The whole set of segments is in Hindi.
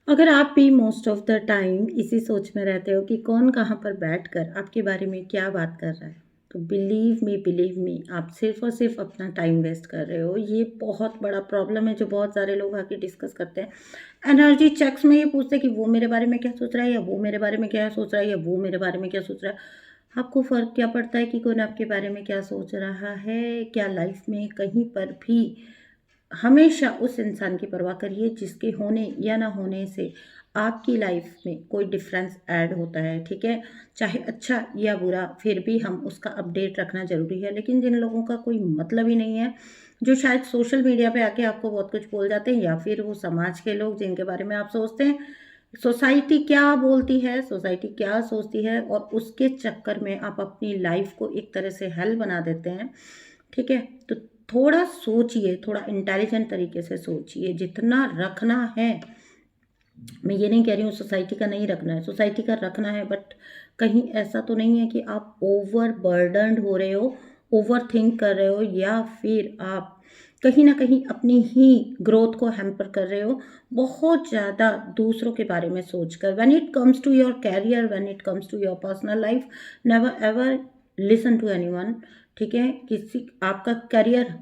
अगर आप भी मोस्ट ऑफ द टाइम इसी सोच में रहते हो कि कौन कहाँ पर बैठकर आपके बारे में क्या बात कर रहा है, तो बिलीव मी आप सिर्फ और सिर्फ अपना टाइम वेस्ट कर रहे हो। ये बहुत बड़ा प्रॉब्लम है जो बहुत सारे लोग आके डिस्कस करते हैं। एनर्जी चेक्स में ये पूछते हैं कि वो मेरे बारे में क्या सोच रहा है, या वो मेरे बारे में क्या सोच रहा है, या वो मेरे बारे में क्या सोच रहा है। आपको फ़र्क क्या पड़ता है कि कौन आपके बारे में क्या सोच रहा है? क्या लाइफ में कहीं पर भी हमेशा उस इंसान की परवाह करिए जिसके होने या ना होने से आपकी लाइफ में कोई डिफरेंस ऐड होता है, ठीक है? चाहे अच्छा या बुरा, फिर भी हम उसका अपडेट रखना ज़रूरी है। लेकिन जिन लोगों का कोई मतलब ही नहीं है, जो शायद सोशल मीडिया पे आके आपको बहुत कुछ बोल जाते हैं, या फिर वो समाज के लोग जिनके बारे में आप सोचते हैं, सोसाइटी क्या बोलती है, सोसाइटी क्या सोचती है, और उसके चक्कर में आप अपनी लाइफ को एक तरह से हेल बना देते हैं, ठीक है? तो थोड़ा सोचिए, थोड़ा इंटेलिजेंट तरीके से सोचिए। जितना रखना है, मैं ये नहीं कह रही हूँ सोसाइटी का नहीं रखना है, सोसाइटी का रखना है, बट कहीं ऐसा तो नहीं है कि आप ओवर बर्डनड हो रहे हो, ओवर थिंक कर रहे हो, या फिर आप कहीं ना कहीं अपनी ही ग्रोथ को हैम्पर कर रहे हो बहुत ज़्यादा दूसरों के बारे में सोचकर। When it comes to your career, when it comes to your personal life, never ever listen to anyone, ठीक है? किसी आपका करियर,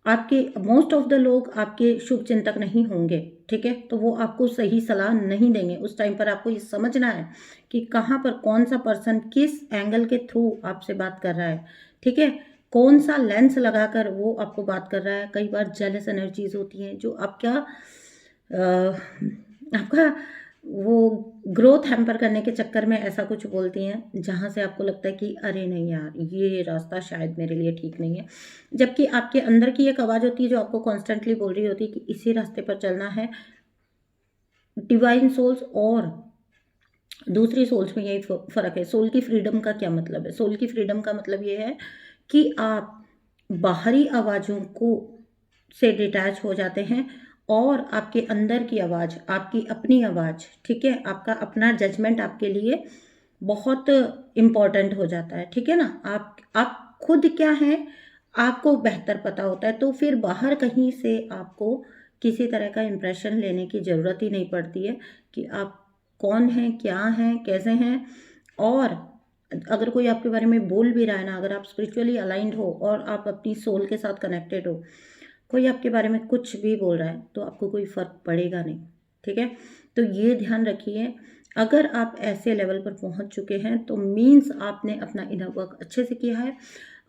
आपके मोस्ट ऑफ द लोग आपके शुभ चिंतक नहीं होंगे, ठीक है? तो वो आपको सही सलाह नहीं देंगे। उस टाइम पर आपको ये समझना है कि कहाँ पर कौन सा पर्सन किस एंगल के थ्रू आपसे बात कर रहा है, ठीक है? कौन सा लेंस लगाकर वो आपको बात कर रहा है। कई बार जेलस एनर्जीज होती हैं जो आपका वो ग्रोथ हैम्पर करने के चक्कर में ऐसा कुछ बोलती हैं जहाँ से आपको लगता है कि अरे नहीं यार, ये रास्ता शायद मेरे लिए ठीक नहीं है। जबकि आपके अंदर की एक आवाज़ होती है जो आपको कॉन्स्टेंटली बोल रही होती है कि इसी रास्ते पर चलना है। डिवाइन सोल्स और दूसरी सोल्स में यही फ़र्क है। सोल की फ्रीडम का क्या मतलब है? सोल की फ्रीडम का मतलब ये है कि आप बाहरी आवाज़ों को से डिटैच हो जाते हैं, और आपके अंदर की आवाज़, आपकी अपनी आवाज़, ठीक है? आपका अपना जजमेंट आपके लिए बहुत इम्पोर्टेंट हो जाता है, ठीक है ना? आप खुद क्या हैं, आपको बेहतर पता होता है, तो फिर बाहर कहीं से आपको किसी तरह का इम्प्रेशन लेने की ज़रूरत ही नहीं पड़ती है कि आप कौन हैं, क्या हैं, कैसे हैं। और अगर कोई आपके बारे में बोल भी रहा है ना, अगर आप स्पिरिचुअली अलाइंड हो और आप अपनी सोल के साथ कनेक्टेड हो, कोई आपके बारे में कुछ भी बोल रहा है तो आपको कोई फ़र्क पड़ेगा नहीं, ठीक है? तो ये ध्यान रखिए। अगर आप ऐसे लेवल पर पहुंच चुके हैं तो मीन्स आपने अपना इनर वर्क अच्छे से किया है।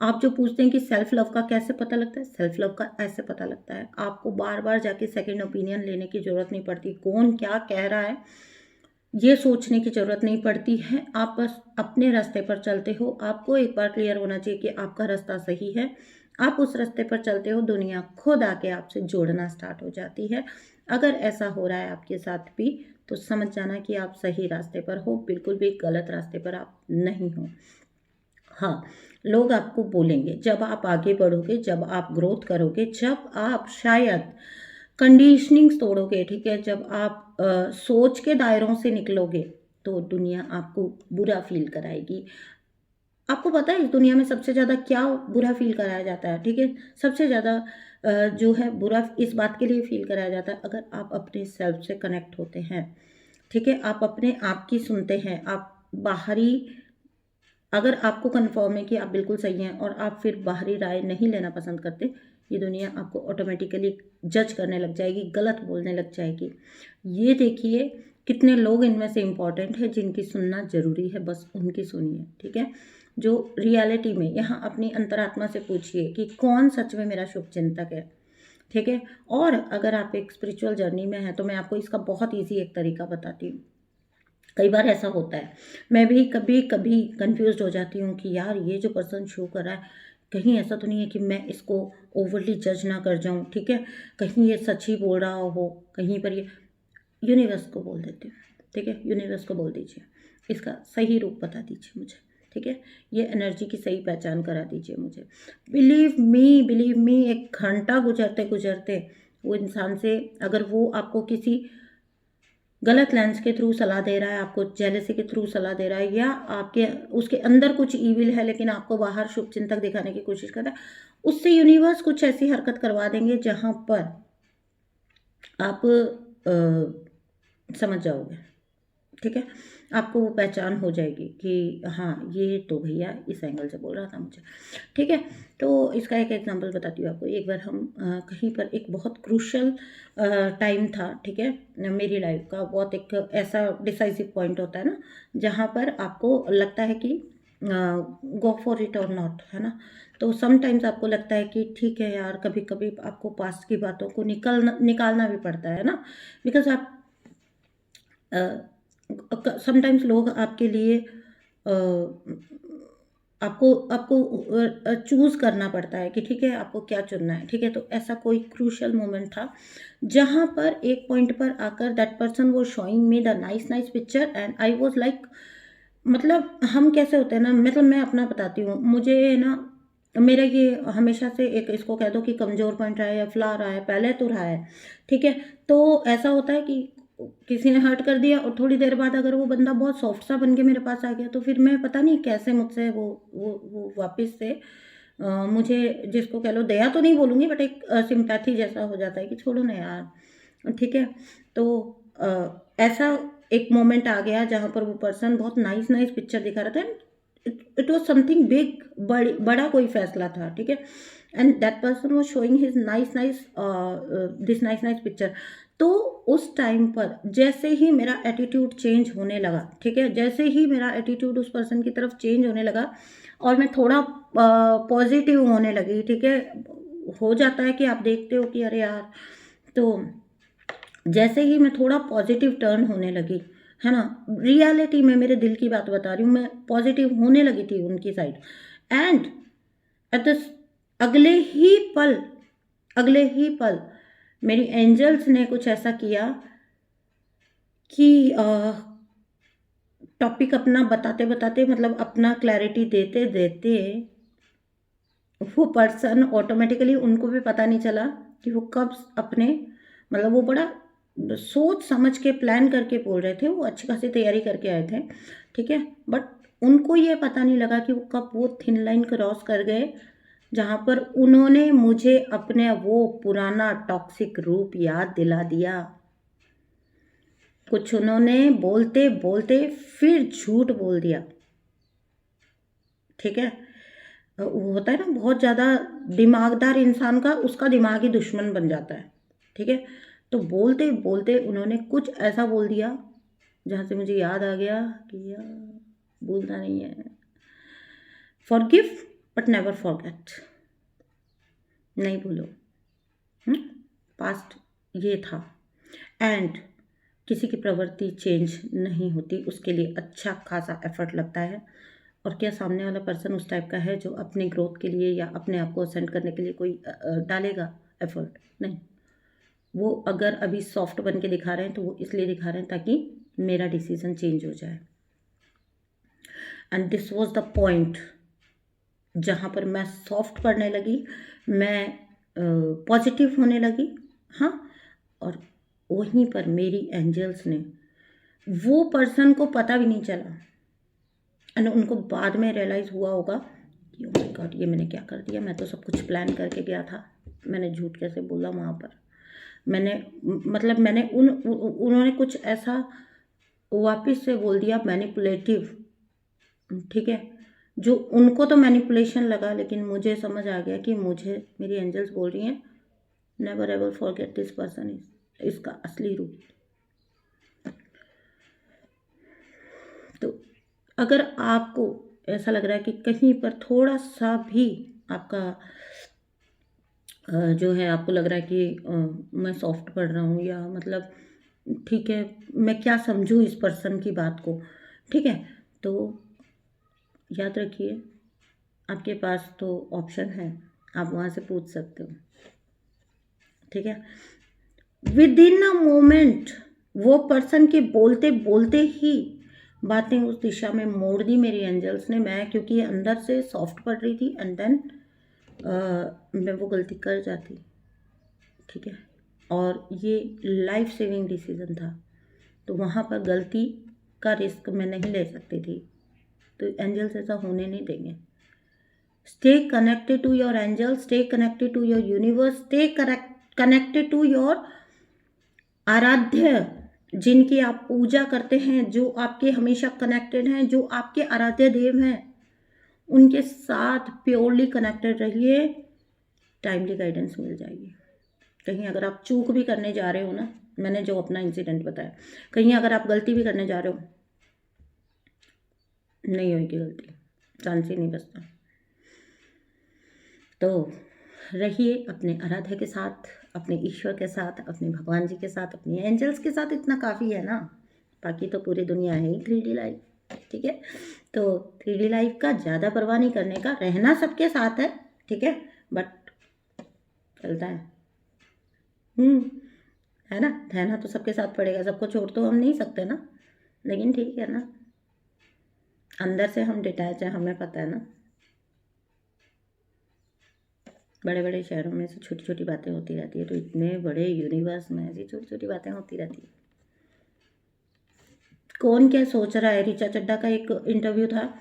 आप जो पूछते हैं कि सेल्फ लव का कैसे पता लगता है, सेल्फ लव का ऐसे पता लगता है, आपको बार बार जाके सेकेंड ओपिनियन लेने की ज़रूरत नहीं पड़ती। कौन क्या कह रहा है ये सोचने की ज़रूरत नहीं पड़ती है। आप बस अपने रास्ते पर चलते हो। आपको एक बार क्लियर होना चाहिए कि आपका रास्ता सही है। आप उस रास्ते पर चलते हो, दुनिया खुद आके आपसे जोड़ना स्टार्ट हो जाती है। अगर ऐसा हो रहा है आपके साथ भी, तो समझ जाना कि आप सही रास्ते पर हो, बिल्कुल भी गलत रास्ते पर आप नहीं हो। हाँ, लोग आपको बोलेंगे जब आप आगे बढ़ोगे, जब आप ग्रोथ करोगे, जब आप शायद कंडीशनिंग्स तोड़ोगे, ठीक है? जब आप सोच के दायरों से निकलोगे, तो दुनिया आपको बुरा फ़ील कराएगी। आपको पता है इस दुनिया में सबसे ज़्यादा क्या बुरा फ़ील कराया जाता है, ठीक है? सबसे ज़्यादा जो है बुरा इस बात के लिए फ़ील कराया जाता है, अगर आप अपने सेल्फ से कनेक्ट होते हैं, ठीक है? आप अपने आप की सुनते हैं, आप बाहरी, अगर आपको कन्फर्म है कि आप बिल्कुल सही हैं और आप फिर बाहरी राय नहीं लेना पसंद करते, ये दुनिया आपको ऑटोमेटिकली जज करने लग जाएगी, गलत बोलने लग जाएगी। ये देखिए कितने लोग इनमें से इम्पॉर्टेंट हैं जिनकी सुनना ज़रूरी है, बस उनकी सुनिए, ठीक है? जो रियलिटी में यहाँ अपनी अंतरात्मा से पूछिए कि कौन सच में मेरा शुभचिंतक है, ठीक है? और अगर आप एक स्पिरिचुअल जर्नी में हैं तो मैं आपको इसका बहुत ईज़ी एक तरीका बताती हूँ। कई बार ऐसा होता है, मैं भी कभी कभी कंफ्यूज हो जाती हूँ कि यार ये जो पर्सन शो कर रहा है, कहीं ऐसा तो नहीं है कि मैं इसको ओवरली जज ना कर जाऊँ, ठीक है? कहीं ये सच ही बोल रहा हो, कहीं पर ये, यूनिवर्स को बोल देती हूँ, ठीक है? यूनिवर्स को बोल दीजिए, इसका सही रूप बता दीजिए मुझे, ठीक है? ये एनर्जी की सही पहचान करा दीजिए मुझे। बिलीव मी, एक घंटा गुजरते गुजरते वो इंसान से, अगर वो आपको किसी गलत लेंस के थ्रू सलाह दे रहा है, आपको जेलसी के थ्रू सलाह दे रहा है, या आपके उसके अंदर कुछ ईविल है लेकिन आपको बाहर शुभचिंतक दिखाने की कोशिश कर रहा है, उससे यूनिवर्स कुछ ऐसी हरकत करवा देंगे जहाँ पर आप समझ जाओगे, ठीक है। आपको वो पहचान हो जाएगी कि हाँ, ये तो भैया इस एंगल से बोल रहा था मुझे, ठीक है। तो इसका एक एग्जांपल बताती हूँ आपको। एक बार हम कहीं पर, एक बहुत क्रूशल टाइम था, ठीक है, मेरी लाइफ का बहुत एक ऐसा डिसाइसिव पॉइंट होता है ना, जहाँ पर आपको लगता है कि गो फॉर इट और नॉट, है ना। तो समटाइम्स आपको लगता है कि ठीक है यार, कभी कभी आपको पास्ट की बातों को निकालना भी पड़ता है ना, बिकॉज आप समटाइम्स लोग आपके लिए अ, आपको आपको चूज़ करना पड़ता है कि ठीक है आपको क्या चुनना है, ठीक है। तो ऐसा कोई क्रूशल मोमेंट था जहाँ पर एक पॉइंट पर आकर that person was showing me the nice nice picture and I was like, मतलब हम कैसे होते हैं ना, मतलब मैं अपना बताती हूँ, मुझे ना मेरा ये हमेशा से एक, इसको कह दो कि कमज़ोर पॉइंट रहा है या फ्लॉ रहा है, पहले तो रहा है, ठीक है। तो ऐसा होता है कि किसी ने हर्ट कर दिया और थोड़ी देर बाद अगर वो बंदा बहुत सॉफ्ट सा बन के मेरे पास आ गया, तो फिर मैं पता नहीं कैसे मुझसे वो वापस से मुझे, जिसको कह लो दया तो नहीं बोलूँगी, बट एक सिंपैथी जैसा हो जाता है कि छोड़ो ना यार, ठीक है। तो ऐसा एक मोमेंट आ गया जहाँ पर वो पर्सन बहुत नाइस नाइस पिक्चर दिखा रहा था। इट वॉज समथिंग बिग, बड़ा कोई फैसला था, ठीक है। And that person was showing his nice nice this nice nice picture. तो उस टाइम पर जैसे ही मेरा एटीट्यूड चेंज होने लगा, ठीक है, जैसे ही मेरा एटीट्यूड उस पर्सन की तरफ चेंज होने लगा और मैं थोड़ा पॉजिटिव होने लगी, ठीक है। हो जाता है कि आप देखते हो कि अरे यार, तो जैसे ही मैं थोड़ा पॉजिटिव टर्न होने लगी, है ना, रियलिटी में मेरे दिल की बात बता रही हूँ, मैं पॉजिटिव होने लगी थी उनकी साइड। एंड एट द अगले ही पल, अगले ही पल मेरी एंजल्स ने कुछ ऐसा किया कि टॉपिक अपना बताते बताते, मतलब अपना क्लैरिटी देते देते, वो पर्सन ऑटोमेटिकली, उनको भी पता नहीं चला कि वो कब अपने, मतलब वो बड़ा सोच समझ के प्लान करके बोल रहे थे, वो अच्छी खासी तैयारी करके आए थे, ठीक है। बट उनको ये पता नहीं लगा कि वो कब वो थिन लाइन क्रॉस कर गए, जहाँ पर उन्होंने मुझे अपने वो पुराना टॉक्सिक रूप याद दिला दिया। कुछ उन्होंने बोलते बोलते फिर झूठ बोल दिया, ठीक है। वो होता है ना बहुत ज़्यादा दिमागदार इंसान का, उसका दिमाग ही दुश्मन बन जाता है, ठीक है। तो बोलते बोलते उन्होंने कुछ ऐसा बोल दिया जहाँ से मुझे याद आ गया कि यार, भूलना नहीं है, फॉरगिव बट नेवर फॉरगेट, नहीं भूलो। पास्ट ये था। एंड किसी की प्रवृत्ति चेंज नहीं होती, उसके लिए अच्छा खासा एफर्ट लगता है। और क्या सामने वाला पर्सन उस टाइप का है जो अपने ग्रोथ के लिए या अपने आप को असेंड करने के लिए कोई डालेगा एफर्ट? नहीं। वो अगर अभी सॉफ्ट बन के दिखा रहे हैं तो वो इसलिए दिखा रहे हैं ताकि मेरा डिसीजन चेंज हो जाए। And this was the point जहाँ पर मैं सॉफ्ट पढ़ने लगी, मैं पॉजिटिव होने लगी, हाँ। और वहीं पर मेरी एंजल्स ने, वो पर्सन को पता भी नहीं चला, एंड उनको बाद में रियलाइज़ हुआ होगा कि ओह माय गॉड, ये मैंने क्या कर दिया, मैं तो सब कुछ प्लान करके गया था, मैंने झूठ कैसे बोला वहाँ पर। मैंने, मतलब मैंने उन्होंने कुछ ऐसा वापस से बोल दिया मैनिपुलेटिव, ठीक है। जो उनको तो मैनिपुलेशन लगा, लेकिन मुझे समझ आ गया कि मुझे मेरी एंजल्स बोल रही हैं never ever forget this person is, इसका असली रूप। तो अगर आपको ऐसा लग रहा है कि कहीं पर थोड़ा सा भी आपका जो है, आपको लग रहा है कि मैं सॉफ्ट पढ़ रहा हूँ, या मतलब ठीक है, मैं क्या समझूँ इस पर्सन की बात को, ठीक है। तो याद रखिए, आपके पास तो ऑप्शन है, आप वहाँ से पूछ सकते हो, ठीक है। विद इन अ मोमेंट वो पर्सन के बोलते बोलते ही बातें उस दिशा में मोड़ दी मेरी एंजल्स ने। मैं क्योंकि अंदर से सॉफ्ट पढ़ रही थी, एंड देन मैं वो गलती कर जाती, ठीक है। और ये लाइफ सेविंग डिसीजन था, तो वहाँ पर गलती का रिस्क मैं नहीं ले सकती थी, तो एंजल्स ऐसा होने नहीं देंगे। Stay connected to your angel, stay connected to your universe, stay connected to your आराध्य जिनकी आप पूजा करते हैं, जो आपके हमेशा कनेक्टेड हैं, जो आपके आराध्य देव हैं, उनके साथ प्योरली कनेक्टेड रहिए, टाइमली गाइडेंस मिल जाएगी। कहीं अगर आप चूक भी करने जा रहे हो ना, मैंने जो अपना इंसिडेंट बताया, कहीं अगर आप गलती भी करने जा रहे हो, नहीं होगी गलती, चांस ही नहीं बचता। तो रहिए अपने आराध्य के साथ, अपने ईश्वर के साथ, अपने भगवान जी के साथ, अपने एंजल्स के साथ, इतना काफ़ी है ना। बाकी तो पूरी दुनिया है ही 3D लाइफ, ठीक है। तो 3D लाइफ का ज़्यादा परवाह नहीं करने का, रहना सबके साथ है, ठीक है, बट चलता है है ना। रहना तो सबके साथ पड़ेगा, सबको छोड़ तो हम नहीं सकते ना, लेकिन ठीक है ना, अंदर से हम डिटैच हैं, हमें पता है ना। बड़े बड़े शहरों में से छोटी छोटी बातें होती रहती है, तो इतने बड़े यूनिवर्स में ऐसी छोटी छोटी बातें होती रहती है। कौन क्या सोच रहा है, ऋचा चड्ढा का एक इंटरव्यू था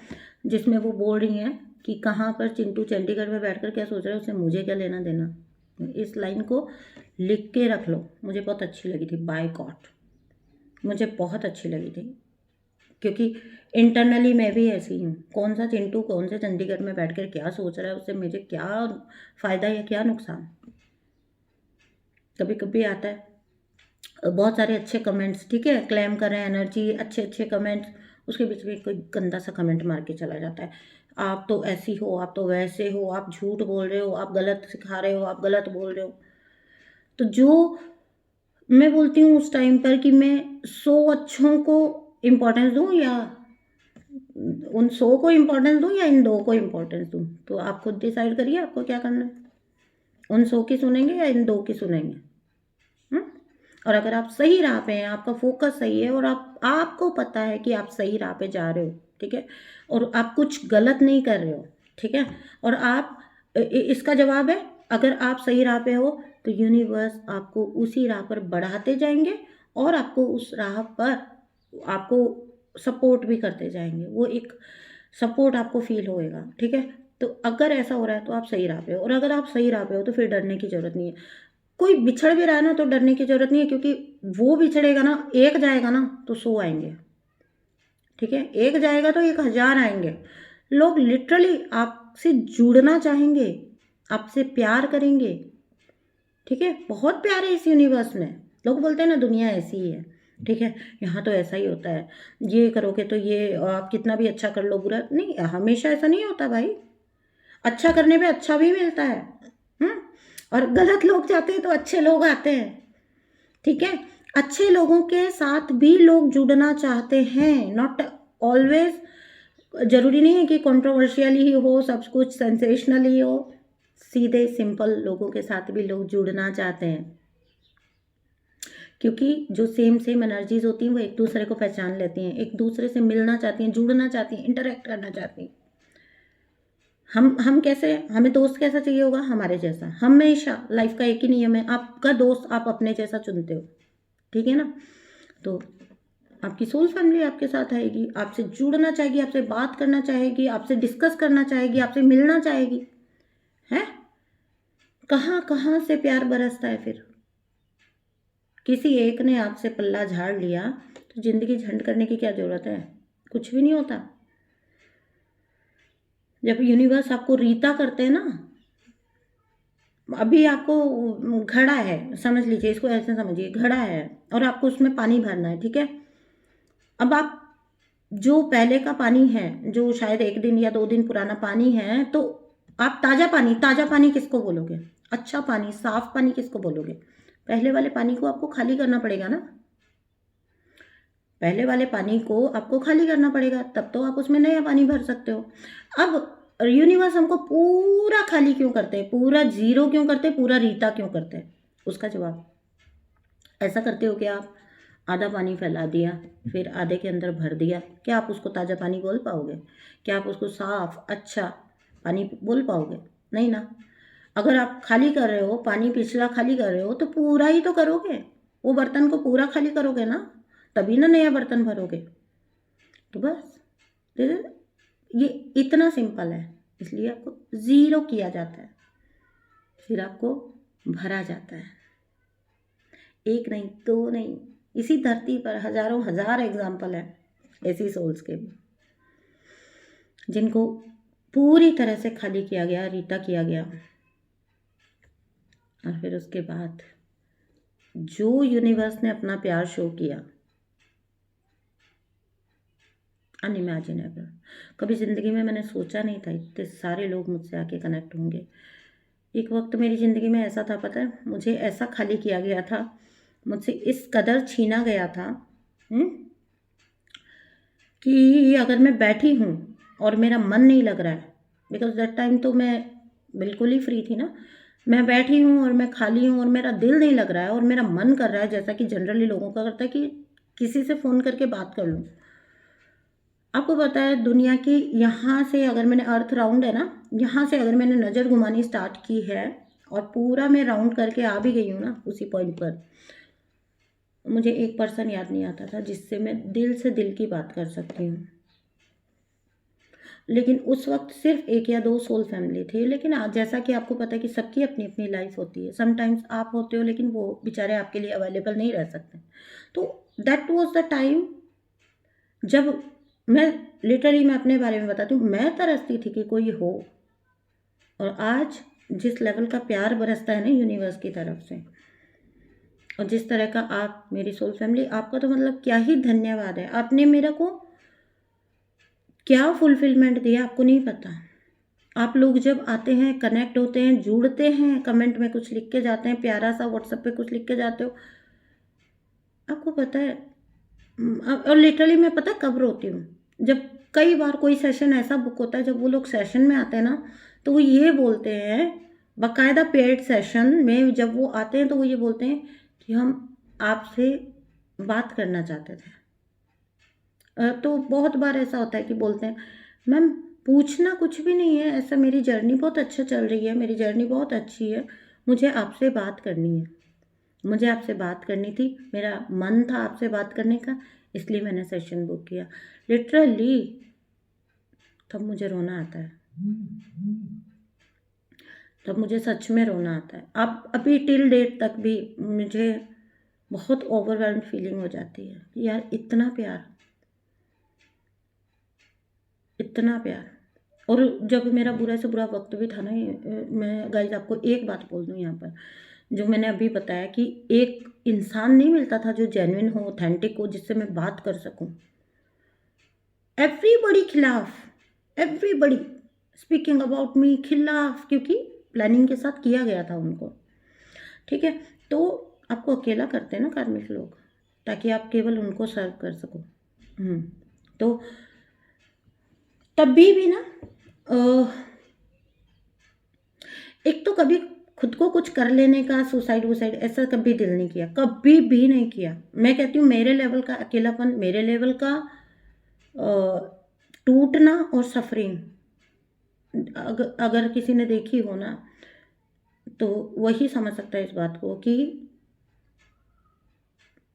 जिसमें वो बोल रही हैं कि कहाँ पर चिंटू चंडीगढ़ में बैठकर क्या सोच रहा है, उससे मुझे क्या लेना देना। इस लाइन को लिख के रख लो, मुझे बहुत अच्छी लगी थी, बायकॉट, मुझे बहुत अच्छी लगी थी, क्योंकि इंटरनली मैं भी ऐसी हूँ। कौन सा चिंटू कौन से चंडीगढ़ में बैठकर क्या सोच रहा है, उससे मुझे क्या फ़ायदा या क्या नुकसान। कभी कभी आता है बहुत सारे अच्छे कमेंट्स, ठीक है, क्लेम कर रहे हैं एनर्जी, अच्छे अच्छे कमेंट्स, उसके बीच में कोई गंदा सा कमेंट मार के चला जाता है, आप तो ऐसी हो, आप तो वैसे हो, आप झूठ बोल रहे हो, आप गलत सिखा रहे हो, आप गलत बोल रहे हो। तो जो मैं बोलती हूँ उस टाइम पर कि मैं 100 अच्छों को इम्पोर्टेंस दूँ या उन 100 को इम्पोर्टेंस दूँ या इन 2 को इम्पोर्टेंस दूँ, तो आप खुद डिसाइड करिए आपको क्या करना है। उन 100 की सुनेंगे या इन 2 की सुनेंगे। और अगर आप सही राह पे हैं, आपका फोकस सही है और आपको पता है कि आप सही राह पे जा रहे हो, ठीक है, और आप कुछ गलत नहीं कर रहे हो, ठीक है, और आप इसका जवाब है, अगर आप सही राह पे हो तो यूनिवर्स आपको उसी राह पर बढ़ाते जाएंगे और आपको उस राह पर आपको सपोर्ट भी करते जाएंगे, वो एक सपोर्ट आपको फील होएगा, ठीक है। तो अगर ऐसा हो रहा है तो आप सही राह पे हो, और अगर आप सही राह पे हो तो फिर डरने की ज़रूरत नहीं है। कोई बिछड़ भी रहा है ना तो डरने की ज़रूरत नहीं है, क्योंकि वो बिछड़ेगा ना, एक जाएगा ना तो 100 आएंगे, ठीक है, एक जाएगा तो 1000 आएंगे। लोग लिटरली आपसे जुड़ना चाहेंगे, आपसे प्यार करेंगे, ठीक है, बहुत प्यार है इस यूनिवर्स में। लोग बोलते हैं ना दुनिया ऐसी ही है, ठीक है, यहाँ तो ऐसा ही होता है, ये करोगे तो ये, आप कितना भी अच्छा कर लो, बुरा नहीं, हमेशा ऐसा नहीं होता भाई, अच्छा करने पे अच्छा भी मिलता है। और गलत लोग जाते हैं तो अच्छे लोग आते हैं, ठीक है। अच्छे लोगों के साथ भी लोग जुड़ना चाहते हैं, नॉट ऑलवेज, जरूरी नहीं है कि कंट्रोवर्शियल ही हो, सब कुछ सेंसेशनल ही हो, सीधे सिंपल लोगों के साथ भी लोग जुड़ना चाहते हैं, क्योंकि जो सेम सेम एनर्जीज होती हैं वो एक दूसरे को पहचान लेती हैं, एक दूसरे से मिलना चाहती हैं, जुड़ना चाहती हैं, इंटरेक्ट करना चाहती हैं। हम कैसे, हमें दोस्त कैसा चाहिए होगा, हमारे जैसा। हमेशा लाइफ का एक ही नियम है, आपका दोस्त आप अपने जैसा चुनते हो, ठीक है ना। तो आपकी सोल फैमिली आपके साथ आएगी, आपसे जुड़ना चाहेगी, आपसे बात करना चाहेगी, आपसे डिस्कस करना चाहेगी, आपसे मिलना चाहेगी, है। कहाँ कहाँ से प्यार बरसता है फिर। किसी एक ने आपसे पल्ला झाड़ लिया तो जिंदगी झंड करने की क्या जरूरत है, कुछ भी नहीं होता। जब यूनिवर्स आपको रीता करते हैं ना, अभी आपको घड़ा है, समझ लीजिए, इसको ऐसे समझिए, घड़ा है और आपको उसमें पानी भरना है, ठीक है। अब आप जो पहले का पानी है, जो शायद 1 दिन या 2 दिन पुराना पानी है, तो आप ताज़ा पानी किसको बोलोगे, अच्छा पानी, साफ पानी किसको बोलोगे। पहले वाले पानी को आपको खाली करना पड़ेगा ना, पहले वाले पानी को आपको खाली करना पड़ेगा, तब तो आप उसमें नया पानी भर सकते हो। अब यूनिवर्स हमको पूरा खाली क्यों करते हैं, पूरा जीरो क्यों करते हैं, पूरा रीता क्यों करते हैं, उसका जवाब, ऐसा करते हो कि आप आधा पानी फैला दिया, फिर आधे के अंदर भर दिया, क्या आप उसको ताज़ा पानी बोल पाओगे, क्या आप उसको साफ अच्छा पानी बोल पाओगे, नहीं ना। अगर आप खाली कर रहे हो, पानी पिछला खाली कर रहे हो, तो पूरा ही तो करोगे, वो बर्तन को पूरा खाली करोगे ना, तभी ना नया बर्तन भरोगे। तो बस ये इतना सिंपल है, इसलिए आपको ज़ीरो किया जाता है, फिर आपको भरा जाता है, 1 नहीं 2 नहीं इसी धरती पर हज़ारों हज़ार एग्जाम्पल हैं ऐसी सोल्स के भी, जिनको पूरी तरह से खाली किया गया, रीता किया गया, और फिर उसके बाद जो यूनिवर्स ने अपना प्यार शो किया, अनइमेजिनेबल। कभी ज़िंदगी में मैंने सोचा नहीं था इतने सारे लोग मुझसे आके कनेक्ट होंगे। एक वक्त मेरी ज़िंदगी में ऐसा था, पता है, मुझे ऐसा खाली किया गया था, मुझसे इस कदर छीना गया था कि अगर मैं बैठी हूँ और मेरा मन नहीं लग रहा है, बिकॉज दैट टाइम तो मैं बिल्कुल ही फ्री थी ना, मैं बैठी हूँ और मैं खाली हूँ और मेरा दिल नहीं लग रहा है और मेरा मन कर रहा है, जैसा कि जनरली लोगों का करता है कि किसी से फ़ोन करके बात कर लूँ। आपको पता है दुनिया की यहाँ से अगर मैंने, अर्थ राउंड है ना, यहाँ से अगर मैंने नज़र घुमानी स्टार्ट की है और पूरा मैं राउंड करके आ भी गई हूँ ना उसी पॉइंट पर, मुझे एक पर्सन याद नहीं आता था जिससे मैं दिल से दिल की बात कर सकती हूँ। लेकिन उस वक्त सिर्फ एक या दो सोल फैमिली थी। लेकिन आज जैसा कि आपको पता है कि सबकी अपनी अपनी लाइफ होती है, समटाइम्स आप होते हो लेकिन वो बेचारे आपके लिए अवेलेबल नहीं रह सकते। तो दैट वॉज द टाइम जब मैं लिटरली, मैं अपने बारे में बताती हूँ, मैं तरसती थी कि कोई हो। और आज जिस लेवल का प्यार बरसता है ना यूनिवर्स की तरफ से, और जिस तरह का आप मेरी सोल फैमिली, आपका तो मतलब क्या ही धन्यवाद है। आपने मेरे को क्या फुलफिलमेंट दिया आपको नहीं पता। आप लोग जब आते हैं, कनेक्ट होते हैं, जुड़ते हैं, कमेंट में कुछ लिख के जाते हैं, प्यारा सा व्हाट्सएप पे कुछ लिख के जाते हो, आपको पता है। और लिटरली मैं पता कब रोती हूँ, जब कई बार कोई सेशन ऐसा बुक होता है, जब वो लोग सेशन में आते हैं ना, तो वो ये बोलते हैं, बाकायदा पेड सेशन में जब वो आते हैं तो वो ये बोलते हैं कि हम आपसे बात करना चाहते थे। तो बहुत बार ऐसा होता है कि बोलते हैं मैम पूछना कुछ भी नहीं है, ऐसा मेरी जर्नी बहुत अच्छा चल रही है, मेरी जर्नी बहुत अच्छी है, मुझे आपसे बात करनी है, मुझे आपसे बात करनी थी, मेरा मन था आपसे बात करने का, इसलिए मैंने सेशन बुक किया। लिटरली तब मुझे रोना आता है, तब मुझे सच में रोना आता है। अब अभी टिल डेट तक भी मुझे बहुत ओवरवेल्म्ड फीलिंग हो जाती है कि यार इतना प्यार, इतना प्यार। और जब मेरा बुरा से बुरा वक्त भी था ना, मैं गाइस आपको एक बात बोल दूँ यहाँ पर, जो मैंने अभी बताया कि एक इंसान नहीं मिलता था जो जेन्युइन हो, ऑथेंटिक हो, जिससे मैं बात कर सकूं। एवरीबडी खिलाफ, एवरीबडी स्पीकिंग अबाउट मी खिलाफ, क्योंकि प्लानिंग के साथ किया गया था उनको। ठीक है, तो आपको अकेला करते हैं ना कार्मिक लोग, ताकि आप केवल उनको सर्व कर सको। तो तभी भी ना एक तो कभी खुद को कुछ कर लेने का, सुसाइड वुसाइड ऐसा कभी दिल नहीं किया, कभी भी नहीं किया। मैं कहती हूँ मेरे लेवल का अकेलापन, मेरे लेवल का टूटना और सफरिंग, अगर किसी ने देखी हो ना तो वही समझ सकता है इस बात को कि,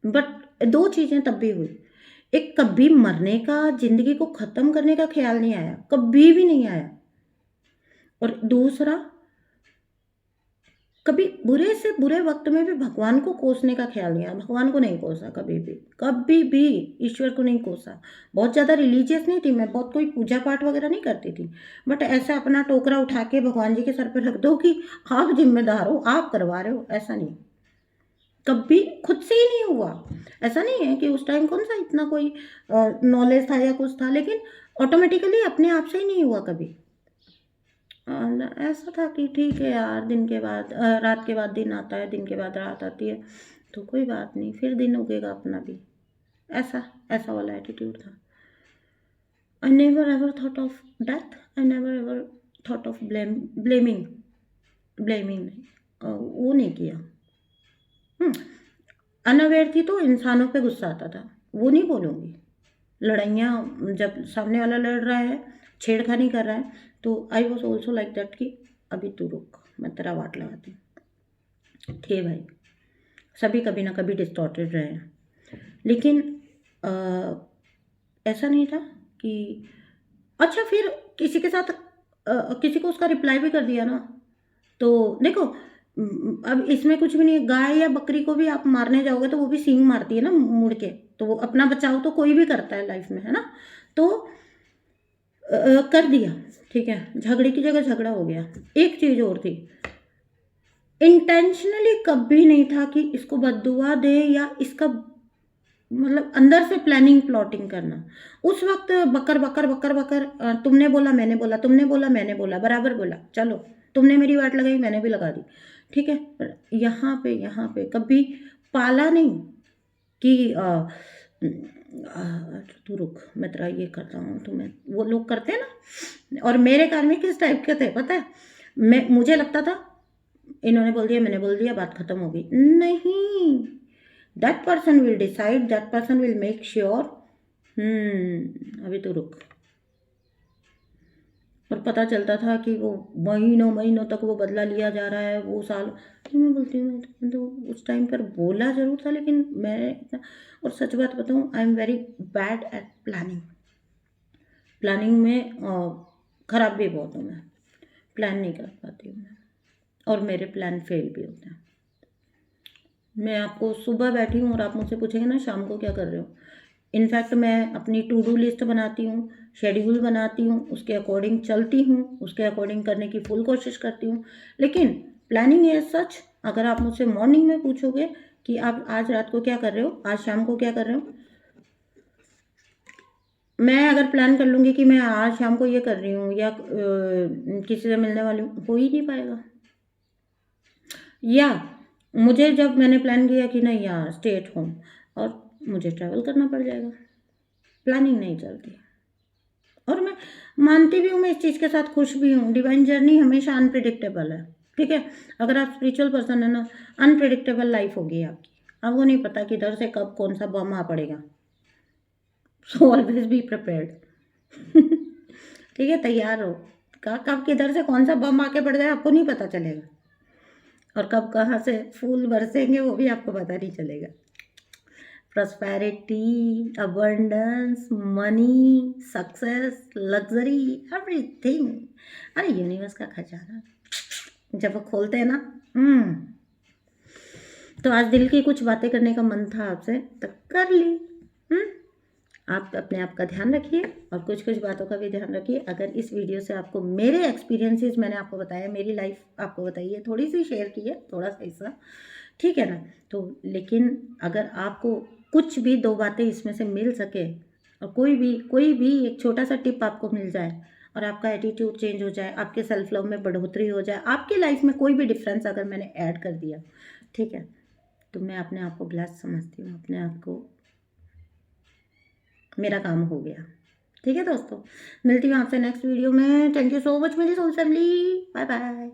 बट दो चीज़ें तब भी हुई। एक, कभी मरने का, जिंदगी को ख़त्म करने का ख्याल नहीं आया, कभी भी नहीं आया। और दूसरा, कभी बुरे से बुरे वक्त में भी भगवान को कोसने का ख्याल नहीं आया, भगवान को नहीं कोसा कभी भी, कभी भी ईश्वर को नहीं कोसा। बहुत ज़्यादा रिलीजियस नहीं थी मैं, बहुत कोई पूजा पाठ वगैरह नहीं करती थी, बट ऐसा अपना टोकरा उठा के भगवान जी के सर पर रख दो कि आप जिम्मेदार हो, आप करवा रहे हो, ऐसा नहीं, कभी खुद से ही नहीं हुआ। ऐसा नहीं है कि उस टाइम कौन सा इतना कोई नॉलेज था या कुछ था, लेकिन ऑटोमेटिकली अपने आप से ही नहीं हुआ कभी। ऐसा था कि ठीक है यार, दिन के बाद रात के बाद दिन आता है, दिन के बाद रात आती है, तो कोई बात नहीं, फिर दिन उगेगा अपना भी, ऐसा ऐसा वाला एटीट्यूड था। I never ever thought of death, I never ever thought of blaming, blaming नहीं, वो नहीं किया। अनअवेयर थी तो इंसानों पे गुस्सा आता था, वो नहीं बोलूँगी। लड़ाइयाँ जब सामने वाला लड़ रहा है, छेड़खानी कर रहा है, तो I was also like that कि अभी तू रुक, मैं तेरा वाट लगाती हूँ। थे भाई, सभी कभी ना कभी डिस्टॉर्टेड रहे हैं, लेकिन ऐसा नहीं था कि अच्छा फिर किसी के साथ किसी को उसका रिप्लाई भी कर दिया ना, तो देखो अब इसमें कुछ भी नहीं है। गाय या बकरी को भी आप मारने जाओगे तो वो भी सींग मारती है ना मुड़ के, तो वो अपना बचाव तो कोई भी करता है लाइफ में, है ना। तो कर दिया, ठीक है, झगड़े की जगह झगड़ा हो गया। एक चीज और थी, इंटेंशनली कभी नहीं था कि इसको बददुआ दे या इसका मतलब अंदर से प्लानिंग प्लॉटिंग करना। उस वक्त बकर बकर बकर बकर तुमने बोला मैंने बोला, तुमने बोला मैंने बोला, बराबर बोला, चलो तुमने मेरी बात लगाई मैंने भी लगा दी, ठीक है। पर यहाँ पे कभी पाला नहीं कि तू रुक मैं तेरा ये करता हूँ, तुम्हें वो लोग करते हैं ना। और मेरे कार्मिक किस टाइप के थे पता है, मुझे लगता था इन्होंने बोल दिया मैंने बोल दिया बात खत्म हो गई, नहीं। That person will decide, that person will make sure, अभी तो रुक। और पता चलता था कि वो महीनों महीनों तक वो बदला लिया जा रहा है, वो साल। तो मैं बोलती हूँ तो उस टाइम पर बोला जरूर था, लेकिन मैं इतना। और सच बात बताऊँ, I am very bad at planning. Planning में खराब भी बहुत हूँ मैं, प्लान नहीं कर पाती हूँ मैं, और मेरे प्लान फेल भी होते हैं। मैं आपको सुबह बैठी हूँ और आप मुझसे पूछेंगे ना शाम को क्या कर रहे हो, इनफैक्ट मैं अपनी टू डू लिस्ट बनाती हूँ, शेड्यूल बनाती हूँ, उसके अकॉर्डिंग चलती हूँ, उसके अकॉर्डिंग करने की फुल कोशिश करती हूँ। लेकिन प्लानिंग एज सच अगर आप मुझसे मॉर्निंग में पूछोगे कि आप आज रात को क्या कर रहे हो, आज शाम को क्या कर रहे हो, मैं अगर प्लान कर लूँगी कि मैं आज शाम को ये कर रही हूँ या किसी से मिलने वाली हूँ, हो ही नहीं पाएगा। या मुझे जब मैंने प्लान किया कि नहीं यार स्टे एट होम, और मुझे ट्रैवल करना पड़ जाएगा, प्लानिंग नहीं चलती। और मैं मानती भी हूँ, मैं इस चीज़ के साथ खुश भी हूँ, डिवाइन जर्नी हमेशा अनप्रिडिक्टेबल है, ठीक है। अगर आप स्पिरिचुअल पर्सन है ना, अनप्रिडिक्टेबल लाइफ होगी आपकी, आपको नहीं पता कि इधर से कब कौन सा बम आ पड़ेगा। So always be prepared. ठीक है, तैयार हो, कब किधर से कौन सा बम आके पड़ जाए आपको नहीं पता चलेगा, और कब कहाँ से फूल बरसेंगे वो भी आपको पता नहीं चलेगा। prosperity, abundance, money, success, luxury, everything। अरे यूनिवर्स का खजाना जब वो खोलते हैं ना, तो आज दिल की कुछ बातें करने का मन था आपसे तो कर ली। आप अपने आप का ध्यान रखिए और कुछ कुछ बातों का भी ध्यान रखिए। अगर इस वीडियो से आपको मेरे एक्सपीरियंसेस मैंने आपको बताया, मेरी लाइफ आपको बताई है, थोड़ी सी शेयर की है, थोड़ा सा हिस्सा, ठीक है ना। तो लेकिन अगर आपको कुछ भी दो बातें इसमें से मिल सके और कोई भी एक छोटा सा टिप आपको मिल जाए और आपका एटीट्यूड चेंज हो जाए, आपके सेल्फ लव में बढ़ोतरी हो जाए, आपकी लाइफ में कोई भी डिफरेंस अगर मैंने ऐड कर दिया, ठीक है, तो मैं अपने आप को ब्लेस्ड समझती हूँ, अपने आप को मेरा काम हो गया। ठीक है दोस्तों, मिलती हूँ आपसे नेक्स्ट वीडियो में। थैंक यू सो मच मेरी सोल फैमिली, बाय बाय।